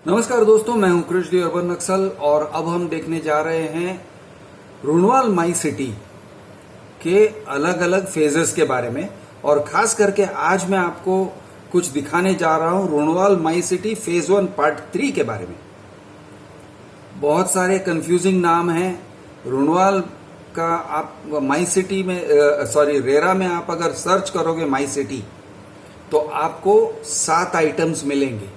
नमस्कार दोस्तों, मैं हूं कृष्ण अर्बन नक्सल और अब हम देखने जा रहे हैं रुणवाल माई सिटी के अलग अलग फेजेस के बारे में। और खास करके आज मैं आपको कुछ दिखाने जा रहा हूं Runwal my city phase 1 part 3 के बारे में। बहुत सारे कंफ्यूजिंग नाम हैं रुणवाल का। आप माई सिटी में रेरा में आप अगर सर्च करोगे माई सिटी तो आपको 7 आइटम्स मिलेंगे।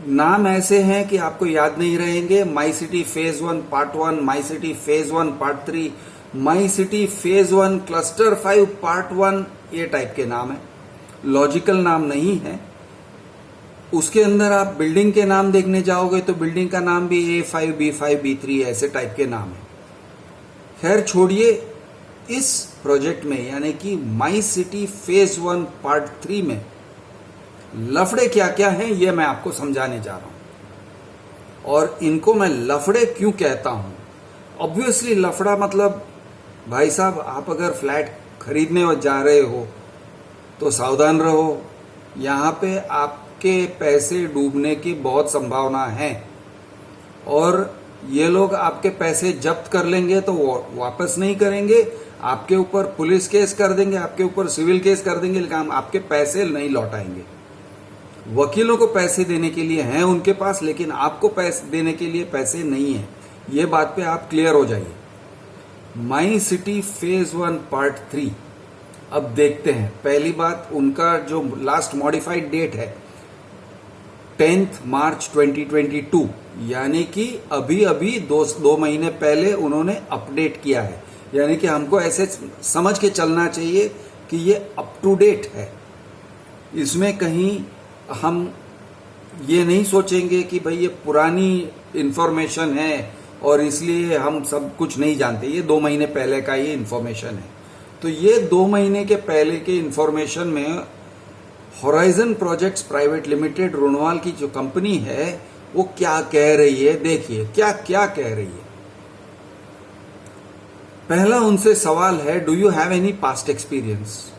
नाम ऐसे हैं कि आपको याद नहीं रहेंगे। My city phase 1 part 1, my city phase 1 part 3, my city phase 1 cluster 5 part 1, ये टाइप के नाम है। लॉजिकल नाम नहीं है। उसके अंदर आप बिल्डिंग के नाम देखने जाओगे तो बिल्डिंग का नाम भी A5, B5, B3 ऐसे टाइप के नाम है। खैर छोड़िए, इस प्रोजेक्ट में यानी कि माई सिटी फेज 1 पार्ट 3 में लफड़े क्या क्या हैं ये मैं आपको समझाने जा रहा हूं। और इनको मैं लफड़े क्यों कहता हूं? ऑब्वियसली लफड़ा मतलब भाई साहब, आप अगर फ्लैट खरीदने जा रहे हो तो सावधान रहो। यहां पे आपके पैसे डूबने की बहुत संभावना है और ये लोग आपके पैसे जब्त कर लेंगे तो वापस नहीं करेंगे। आपके ऊपर पुलिस केस कर देंगे, आपके ऊपर सिविल केस कर देंगे, लेकिन आपके पैसे नहीं लौटाएंगे। वकीलों को पैसे देने के लिए हैं उनके पास, लेकिन आपको पैसे देने के लिए पैसे नहीं है। ये बात पे आप क्लियर हो जाइए। माई सिटी फेज 1 पार्ट 3 अब देखते हैं। पहली बात, उनका जो लास्ट मॉडिफाइड डेट है 10 मार्च 2022, यानी कि अभी अभी दो महीने पहले उन्होंने अपडेट किया है। यानी कि हमको ऐसे समझ के चलना चाहिए कि ये अप टू डेट है। इसमें कहीं हम ये नहीं सोचेंगे कि भाई ये पुरानी इंफॉर्मेशन है और इसलिए हम सब कुछ नहीं जानते। ये 2 महीने पहले का ये इंफॉर्मेशन है। तो ये 2 महीने के पहले के इंफॉर्मेशन में horizon projects private limited Runwal की जो कंपनी है वो क्या कह रही है, देखिए क्या क्या कह रही है। पहला उनसे सवाल है, do you have any past experience?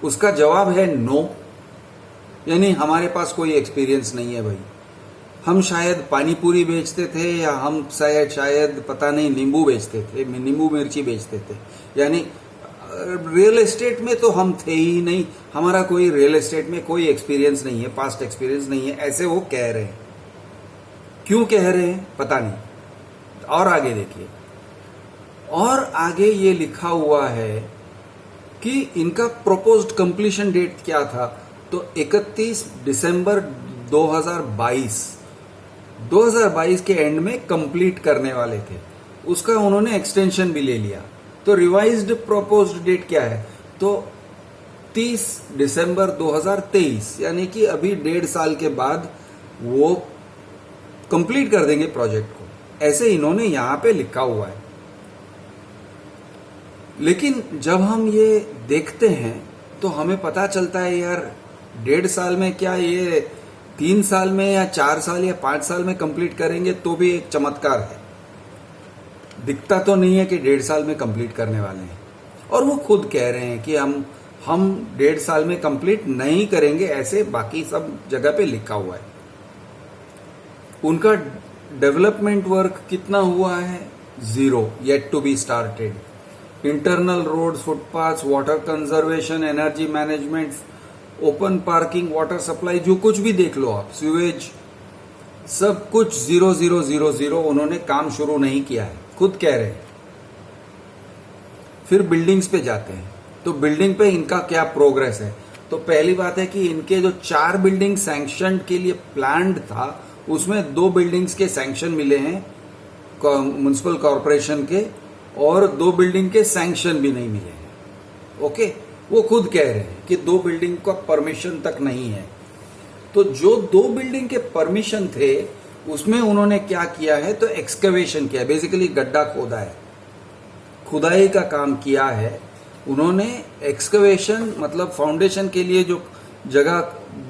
उसका जवाब है नो, यानी हमारे पास कोई एक्सपीरियंस नहीं है भाई। हम शायद पानी पूरी बेचते थे या हम शायद पता नहीं नींबू बेचते थे, नींबू मिर्ची बेचते थे। यानी रियल एस्टेट में तो हम थे ही नहीं। हमारा कोई रियल एस्टेट में कोई एक्सपीरियंस नहीं है, पास्ट एक्सपीरियंस नहीं है, ऐसे वो कह रहे हैं। क्यों कह रहे हैं पता नहीं। और आगे देखिए, और आगे ये लिखा हुआ है कि इनका प्रोपोज्ड कंप्लीशन डेट क्या था, तो 31 दिसंबर 2022 के एंड में कंप्लीट करने वाले थे। उसका उन्होंने एक्सटेंशन भी ले लिया। तो रिवाइज्ड प्रोपोज्ड डेट क्या है, तो 30 दिसंबर 2023, यानी कि अभी 1.5 साल के बाद वो कंप्लीट कर देंगे प्रोजेक्ट को। ऐसे इन्होंने यहां पे लिखा हुआ है। लेकिन जब हम ये देखते हैं तो हमें पता चलता है यार 1.5 साल में क्या, ये 3 साल में या 4 साल या 5 साल में कंप्लीट करेंगे तो भी एक चमत्कार है। दिखता तो नहीं है कि 1.5 साल में कंप्लीट करने वाले हैं। और वो खुद कह रहे हैं कि हम 1.5 साल में कंप्लीट नहीं करेंगे, ऐसे बाकी सब जगह पे लिखा हुआ है। उनका डेवलपमेंट वर्क कितना हुआ है? 0, yet to be started. Internal roads, footpath, water conservation, energy management, open parking, water supply, जो कुछ भी देख लो आप, सीवेज, सब कुछ 0 उन्होंने काम शुरू नहीं किया है, खुद कह रहे हैं। फिर बिल्डिंग्स पे जाते हैं तो बिल्डिंग पे इनका क्या प्रोग्रेस है। तो पहली बात है कि इनके जो 4 बिल्डिंग सैंक्शन के लिए प्लान्ड था, उसमें 2 बिल्डिंग्स के सैंक्शन मिले हैं म्युनिसिपल कॉर्पोरेशन के, और 2 बिल्डिंग के सैंक्शन भी नहीं मिले हैं। ओके, वो खुद कह रहे हैं कि 2 बिल्डिंग का परमिशन तक नहीं है। तो जो 2 बिल्डिंग के परमिशन थे उसमें उन्होंने क्या किया है, तो एक्सकवेशन किया, बेसिकली गड्ढा खोदा है, खुदाई का काम किया है उन्होंने। एक्सकवेशन मतलब फाउंडेशन के लिए जो जगह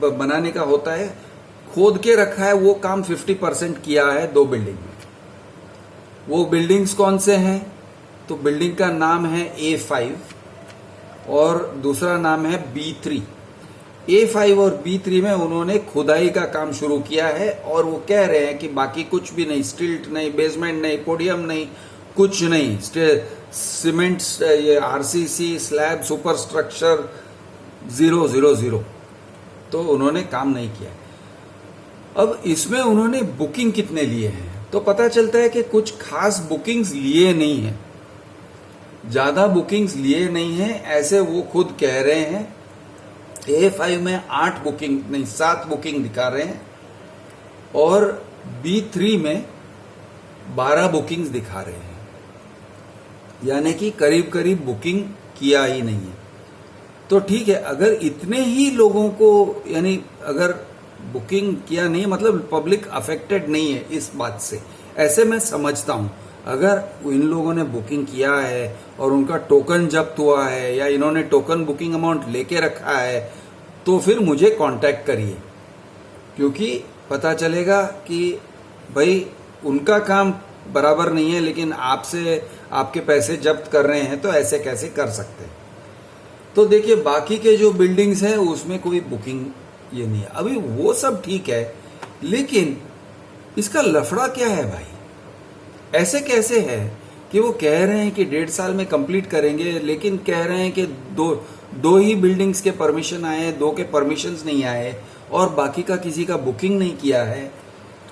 बनाने का होता है, खोद के रखा है, वो काम 50% किया है 2 बिल्डिंग में। वो बिल्डिंग्स कौन से हैं, तो बिल्डिंग का नाम है A5 और दूसरा नाम है B3। A5 और B3 में उन्होंने खुदाई का काम शुरू किया है और वो कह रहे हैं कि बाकी कुछ भी नहीं, स्टिल्ट नहीं, बेसमेंट नहीं, पोडियम नहीं, कुछ नहीं, सीमेंट, ये आरसीसी, स्लैब, सुपर स्ट्रक्चर 000, तो उन्होंने काम नहीं किया। अब इसमें उन्होंने बुकिंग कितने लिए हैं तो पता चलता है कि कुछ खास बुकिंग्स लिए नहीं है, ज्यादा बुकिंग्स लिए नहीं है, ऐसे वो खुद कह रहे हैं। A5 में 8 बुकिंग नहीं 7 बुकिंग दिखा रहे हैं और B3 में 12 बुकिंग्स दिखा रहे हैं, यानी कि करीब करीब बुकिंग किया ही नहीं है। तो ठीक है, अगर इतने ही लोगों को, यानी अगर बुकिंग किया नहीं मतलब पब्लिक अफेक्टेड नहीं है इस बात से, ऐसे मैं समझता हूं। अगर इन लोगों ने बुकिंग किया है और उनका टोकन जब्त हुआ है या इन्होंने टोकन बुकिंग अमाउंट लेके रखा है तो फिर मुझे कांटेक्ट करिए, क्योंकि पता चलेगा कि भाई उनका काम बराबर नहीं है लेकिन आपसे आपके पैसे जब्त कर रहे हैं, तो ऐसे कैसे कर सकते हैं। तो देखिए बाकी के जो बिल्डिंग्स हैं उसमें कोई बुकिंग ये नहीं है। अभी वो सब ठीक है, लेकिन इसका लफड़ा क्या है भाई? ऐसे कैसे है कि वो कह रहे हैं कि 1.5 साल में कंप्लीट करेंगे, लेकिन कह रहे हैं कि दो ही बिल्डिंग्स के परमिशन आए, 2 के परमिशंस नहीं आए और बाकी का किसी का बुकिंग नहीं किया है।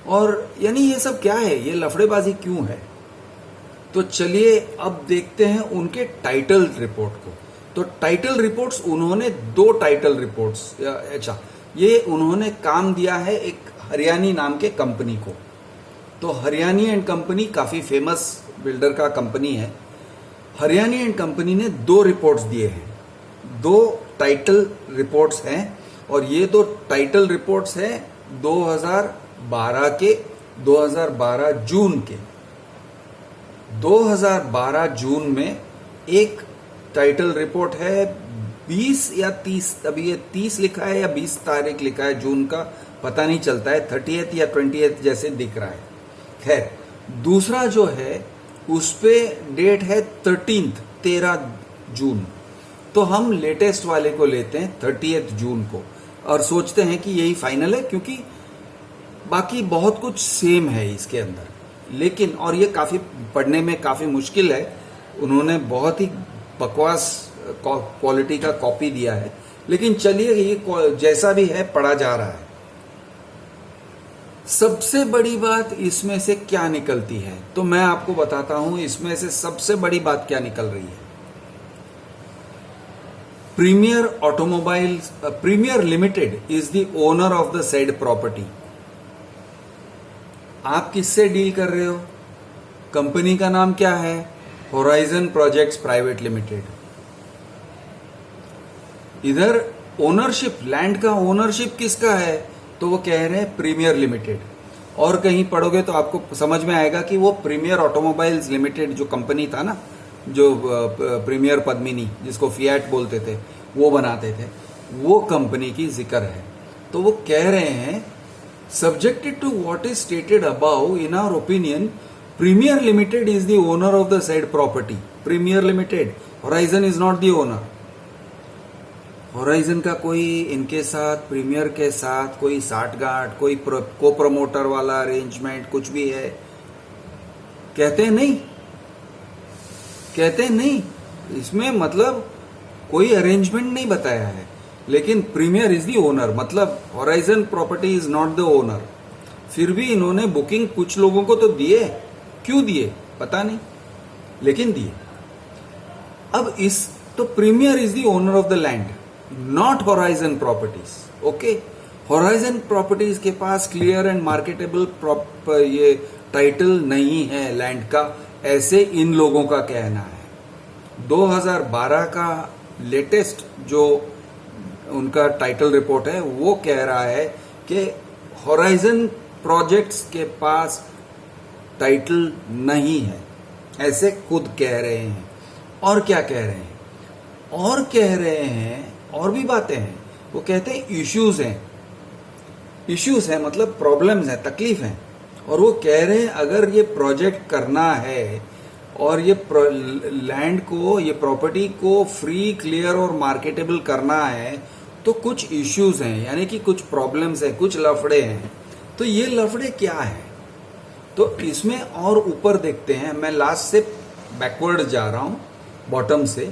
और यानी ये सब क्या है, ये लफड़ेबाजी क्यों है? तो चलिए अब देखते हैं उनके टाइटल रिपोर्ट को। तो टाइटल रिपोर्ट्स, उन्होंने 2 टाइटल रिपोर्ट्स, अच्छा ये उन्होंने काम दिया है एक हरियाणी नाम के कंपनी को। तो हरियाणी एंड कंपनी काफी फेमस बिल्डर का कंपनी है। हरियाणी एंड कंपनी ने 2 रिपोर्ट्स दिए हैं, 2 टाइटल रिपोर्ट्स हैं और ये 2 टाइटल रिपोर्ट्स हैं 2012 के, 2012 जून के। 2012 जून में एक टाइटल रिपोर्ट है 20 या 30, अभी ये 30 लिखा है या 20 तारीख लिखा है जून का, पता नहीं चलता है, 30th या 20th जैसे दिख रहा है। खैर, दूसरा जो है उस पे डेट है 13 जून। तो हम लेटेस्ट वाले को लेते हैं 30th जून को और सोचते हैं कि यही फाइनल है, क्योंकि बाकी बहुत कुछ सेम है इसके अंदर। लेकिन और ये काफी पढ़ने में काफी मुश्किल है, उन्होंने बहुत ही बकवास क्वालिटी का कॉपी दिया है, लेकिन चलिए ये जैसा भी है पढ़ा जा रहा है। सबसे बड़ी बात इसमें से क्या निकलती है तो मैं आपको बताता हूं, इसमें से सबसे बड़ी बात क्या निकल रही है। Premier Limited is the owner of the said property. आप किससे डील कर रहे हो? कंपनी का नाम क्या है? Horizon projects private limited. इधर ओनरशिप, लैंड का ओनरशिप किसका है? तो वो कह रहे हैं प्रीमियर लिमिटेड। और कहीं पढ़ोगे तो आपको समझ में आएगा कि वो प्रीमियर ऑटोमोबाइल्स लिमिटेड जो कंपनी था ना, जो प्रीमियर पद्मिनी जिसको फिएट बोलते थे, वो बनाते थे, वो कंपनी की जिक्र है। तो वो कह रहे हैं subjected to what is stated above, in our opinion, Premier Limited is the owner of the said property. Premier Limited, Horizon is not the owner. Horizon का कोई इनके साथ, प्रीमियर के साथ कोई साठगांठ, कोई को प्रमोटर वाला अरेंजमेंट कुछ भी है? कहते नहीं, कहते नहीं, इसमें मतलब कोई अरेंजमेंट नहीं बताया है। लेकिन प्रीमियर इज दी ओनर, मतलब horizon property is not the owner. फिर भी इन्होंने बुकिंग कुछ लोगों को तो दिए, क्यों दिए पता नहीं, लेकिन दिए। अब इस तो Premier is the owner of the land, not Horizon Properties. Okay, Horizon Properties के पास क्लियर एंड मार्केटेबल ये टाइटल नहीं है लैंड का, ऐसे इन लोगों का कहना है। 2012 का लेटेस्ट जो उनका टाइटल रिपोर्ट है वो कह रहा है कि होराइजन प्रोजेक्ट्स के पास टाइटल नहीं है, ऐसे खुद कह रहे हैं। और क्या कह रहे हैं? और कह रहे हैं, और भी बातें हैं। वो कहते हैं इश्यूज हैं, इश्यूज हैं मतलब प्रॉब्लम्स हैं, तकलीफ हैं। और वो कह रहे हैं अगर ये प्रोजेक्ट करना है और ये लैंड को, ये प्रॉपर्टी को फ्री, क्लियर और मार्केटेबल करना है तो कुछ इश्यूज हैं, यानी कि कुछ प्रॉब्लम्स हैं, कुछ लफड़े हैं। तो ये लफड़े क्या है, तो इसमें और ऊपर देखते हैं। मैं लास्ट से बैकवर्ड जा रहा हूं, बॉटम से।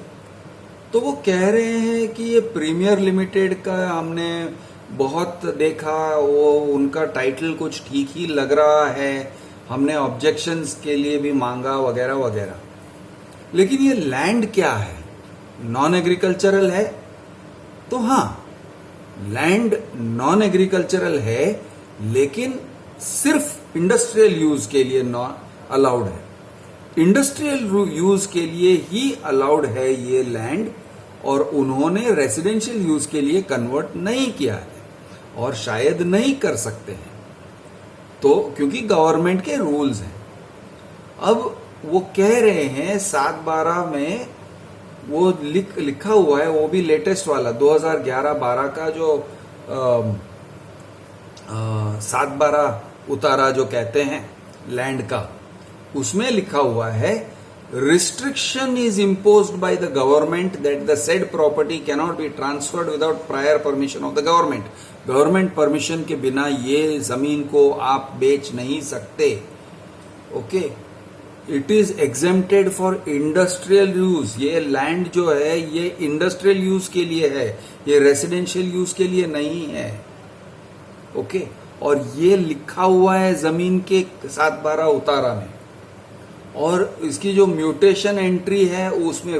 तो वो कह रहे हैं कि ये प्रीमियर लिमिटेड का हमने बहुत देखा, वो उनका टाइटल कुछ ठीक ही लग रहा है, हमने ऑब्जेक्शंस के लिए भी मांगा वगैरह वगैरह। लेकिन ये लैंड क्या है, नॉन एग्रीकल्चरल है। तो हाँ, लैंड नॉन एग्रीकल्चरल है, लेकिन सिर्फ इंडस्ट्रियल यूज के लिए नॉन अलाउड है। इंडस्ट्रियल यूज के लिए ही अलाउड है ये लैंड, और उन्होंने रेसिडेंशियल यूज के लिए कन्वर्ट नहीं किया है, और शायद नहीं कर सकते हैं, तो क्योंकि गवर्नमेंट के रूल्स हैं। अब वो कह रहे हैं 7/12 में वो लिखा हुआ है, वो भी लेटेस्ट वाला 2011-12 का जो 7/12 उतारा जो कहते हैं लैंड का, उसमें लिखा हुआ है restriction is imposed by the government that the said property cannot be transferred without prior permission of the government. Government permission के बिना ये जमीन को आप बेच नहीं सकते। Okay, it is exempted for industrial use. ये लैंड जो है ये इंडस्ट्रियल यूज के लिए है, ये रेसिडेंशियल यूज के लिए नहीं है। ओके, और ये लिखा हुआ है जमीन के 7/12 उतारा में। और इसकी जो म्यूटेशन एंट्री है उसमें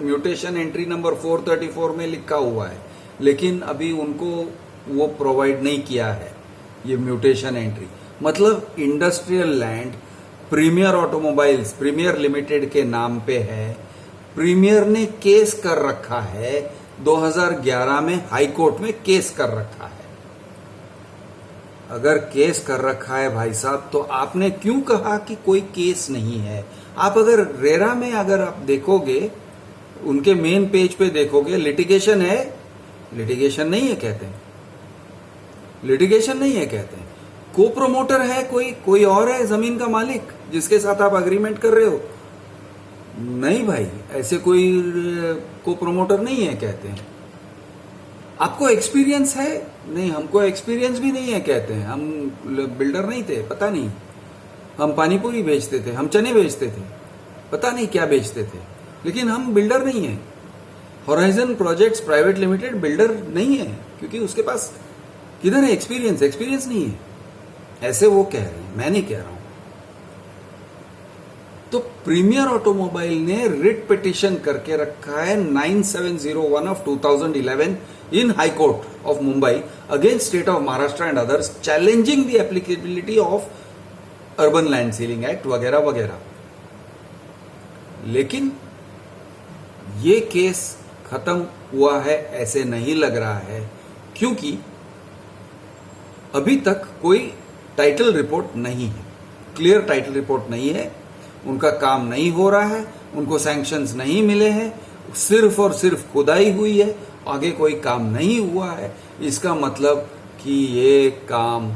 म्यूटेशन एंट्री नंबर 434 में लिखा हुआ है, लेकिन अभी उनको वो प्रोवाइड नहीं किया है ये म्यूटेशन एंट्री। मतलब industrial land Premier Automobiles, Premier Limited के नाम पे है। प्रीमियर ने केस कर रखा है 2011 में, हाई कोर्ट में केस कर रखा है। अगर केस कर रखा है भाई साहब, तो आपने क्यों कहा कि कोई केस नहीं है? आप अगर रेरा में अगर आप देखोगे, उनके मेन पेज पे देखोगे, लिटिगेशन है, लिटिगेशन नहीं है कहते हैं, लिटिगेशन नहीं है कहते हैं। को प्रोमोटर है, कोई और है जमीन का मालिक जिसके साथ आप अग्रीमेंट कर रहे हो? नहीं भाई, ऐसे कोई को प्रोमोटर नहीं है कहते हैं। आपको एक्सपीरियंस है? नहीं, हमको एक्सपीरियंस भी नहीं है कहते हैं। हम बिल्डर नहीं थे, पता नहीं, हम पानीपुरी बेचते थे, हम चने बेचते थे, पता नहीं क्या बेचते थे, लेकिन हम बिल्डर नहीं है। Horizon projects private limited builder नहीं है, क्योंकि उसके पास किधर है एक्सपीरियंस? एक्सपीरियंस नहीं है, ऐसे वो कह रहे हैं, मैं नहीं कह रहा हूं। तो प्रीमियर ऑटोमोबाइल ने रिट पिटिशन करके रखा है 9701 of 2011 in High Court of Mumbai against State of Maharashtra and others, challenging the applicability of Urban Land Ceiling Act वगैरह वगैरह। लेकिन ये केस खत्म हुआ है ऐसे नहीं लग रहा है, क्योंकि अभी तक कोई टाइटल रिपोर्ट नहीं है, क्लियर टाइटल रिपोर्ट नहीं है, उनका काम नहीं हो रहा है, उनको सैंक्शंस नहीं मिले हैं, सिर्फ और सिर्फ खुदाई हुई है, आगे कोई काम नहीं हुआ है। इसका मतलब कि ये काम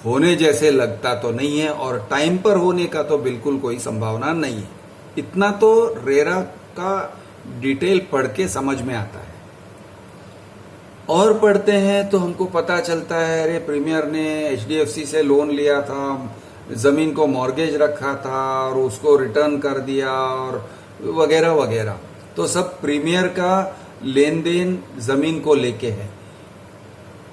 होने जैसे लगता तो नहीं है, और टाइम पर होने का तो बिल्कुल कोई संभावना नहीं है। इतना तो रेरा का डिटेल पढ़ के समझ में आता है। और पढ़ते हैं तो हमको पता चलता है, अरे प्रीमियर ने HDFC से लोन लिया था, जमीन को मॉर्गेज रखा था और उसको रिटर्न कर दिया और वगैरह वगैरह। तो सब प्रीमियर का लेन देन जमीन को लेके है।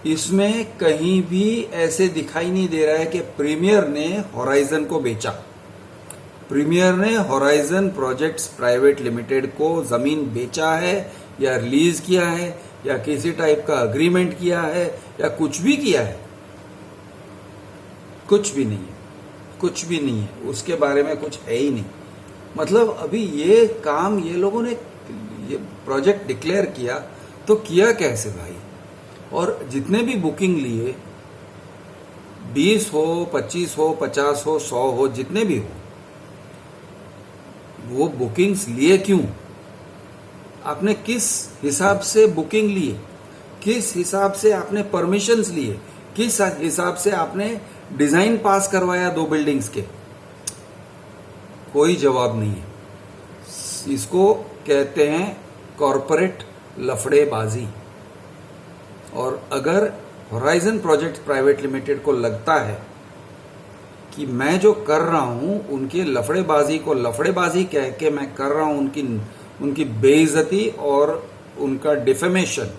इसमें कहीं भी ऐसे दिखाई नहीं दे रहा है कि प्रीमियर ने होराइजन को बेचा, प्रीमियर ने होराइजन प्रोजेक्ट्स प्राइवेट लिमिटेड को जमीन बेचा है या रिलीज किया है या किसी टाइप का अग्रीमेंट किया है या कुछ भी किया है। कुछ भी नहीं है, कुछ भी नहीं है, उसके बारे में कुछ है ही नहीं। मतलब अभी ये काम ये लोगों ने ये प्रोजेक्ट डिक्लेयर किया तो किया कैसे भाई? और जितने भी बुकिंग लिए, 20 हो, 25 हो, 50 हो, 100 हो, जितने भी हो, वो बुकिंग्स लिए क्यों? आपने किस हिसाब से बुकिंग लिए? किस हिसाब से आपने परमिशंस लिए? किस हिसाब से आपने डिजाइन पास करवाया 2 बिल्डिंग्स के? कोई जवाब नहीं है। इसको कहते हैं कॉरपोरेट लफड़ेबाजी। और अगर होराइजन प्रोजेक्ट प्राइवेट लिमिटेड को लगता है कि मैं जो कर रहा हूं उनकी लफड़ेबाजी को लफड़ेबाजी कह के मैं कर रहा हूं, उनकी बेइज्जती और उनका डिफेमेशन,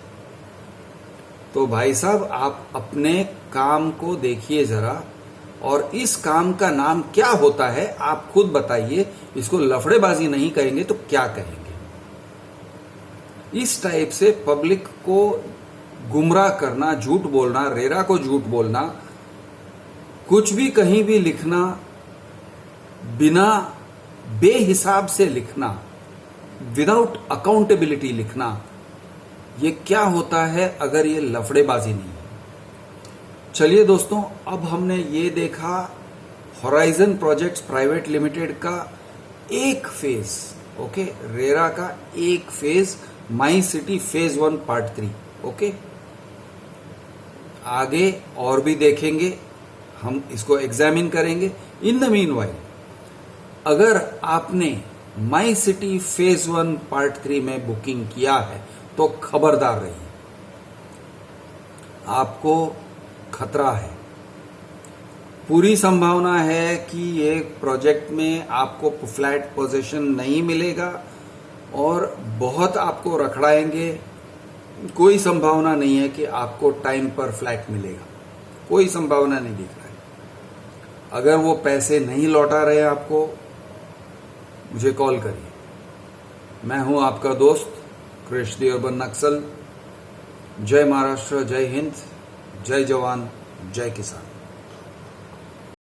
तो भाई साहब आप अपने काम को देखिए जरा, और इस काम का नाम क्या होता है आप खुद बताइए। इसको लफड़ेबाजी नहीं कहेंगे तो क्या कहेंगे? इस टाइप से पब्लिक को गुमराह करना, झूठ बोलना, रेरा को झूठ बोलना, कुछ भी कहीं भी लिखना, बिना बेहिसाब से लिखना, विदाउट अकाउंटेबिलिटी लिखना, ये क्या होता है अगर ये लफड़ेबाजी नहीं है? चलिए दोस्तों, अब हमने ये देखा होराइजन प्रोजेक्ट्स प्राइवेट लिमिटेड का एक फेज, ओके, रेरा का एक phase, my city phase 1 part 3, okay. आगे और भी देखेंगे, हम इसको एग्जामिन करेंगे। इन द मीनवाइल, अगर आपने माई सिटी फेज 1 पार्ट 3 में बुकिंग किया है तो खबरदार रहिए, आपको खतरा है। पूरी संभावना है कि ये प्रोजेक्ट में आपको फ्लैट पोजीशन नहीं मिलेगा और बहुत आपको रखड़ाएंगे। कोई संभावना नहीं है कि आपको टाइम पर फ्लैट मिलेगा, कोई संभावना नहीं दिख रहा है। अगर वो पैसे नहीं लौटा रहे आपको, मुझे कॉल करिए। मैं हूं आपका दोस्त कृष्ण अर्बन नक्सल। जय महाराष्ट्र, जय हिंद, जय जवान, जय किसान।